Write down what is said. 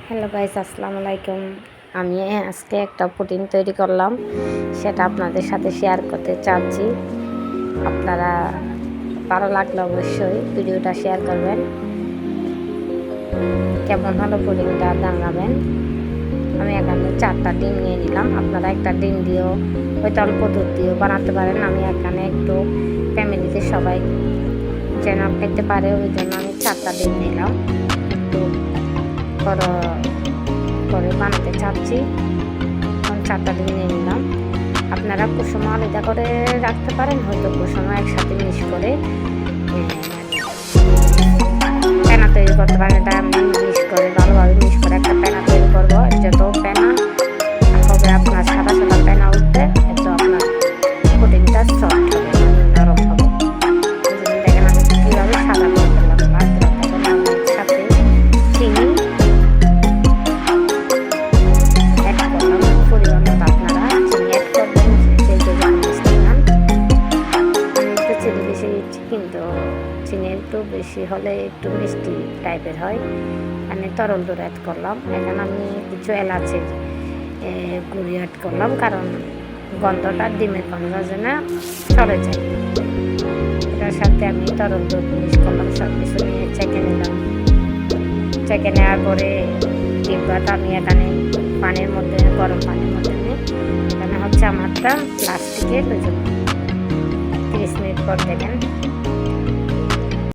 Hello guys, আসসালামু আলাইকুম। আমি আজকে একটা পুডিং তৈরি করলাম, সেটা আপনাদের সাথে শেয়ার করতে চাচ্ছি। আপনারা ভালো লাগলে অবশ্যই ভিডিওটা শেয়ার করবেন। কেমন হলো পুডিংটা জানাবেন। আমি এখানে 4টা ডিম নিয়ে নিলাম। আপনারা একটা ডিম দিয়েও হয়তো অল্প দুধ দিয়েও বানাতে পারেন। আমি এখানে একটু ফ্যামিলিতে সবাই যেন খেতে পারে, ওই জন্য আমি 4টা ডিম নিলাম। একটু বড় করে বানাতে চাচ্ছি। এখন 4টা ডিম নিয়ে নিলাম। আপনারা কুসুম আলাদা করে রাখতে পারেন, হয়তো কুসুম একসাথে মিক্স করে পেনা তৈরি করতে পারেন। এটা আমি মিক্স করে ভালোভাবে মিক্স করে একটা পেনা তৈরি করবো। যত পেনা হবে আপনার সাদা সাদা পেনা উঠবে, এত আপনার পুডিংটা সফট হবে, নরম হবে। দেখেন আমি কীভাবে সাদা করে ফেললাম। সাথে চিনি কিন্তু চিনি একটু বেশি হলে একটু মিষ্টি টাইপের হয়। মানে তরল দুধ অ্যাড করলাম। এখানে আমি কিছু এলাচের গুঁড়ি অ্যাড করলাম, কারণ গন্ধটা ডিমের গন্ধ যেন সরে যায়। এটার সাথে আমি তরল দুধ মিক্স করলাম, সব কিছু নিয়ে চেকে নিলাম। চেকে নেওয়ার পরে ডিব্বাটা আমি এখানে পানির মধ্যে, গরম পানির মধ্যে নিয়ে এখানে হচ্ছে আমারটা প্লাস্টিকের, ওই জন্য 30 মিনিট পর দেবেন।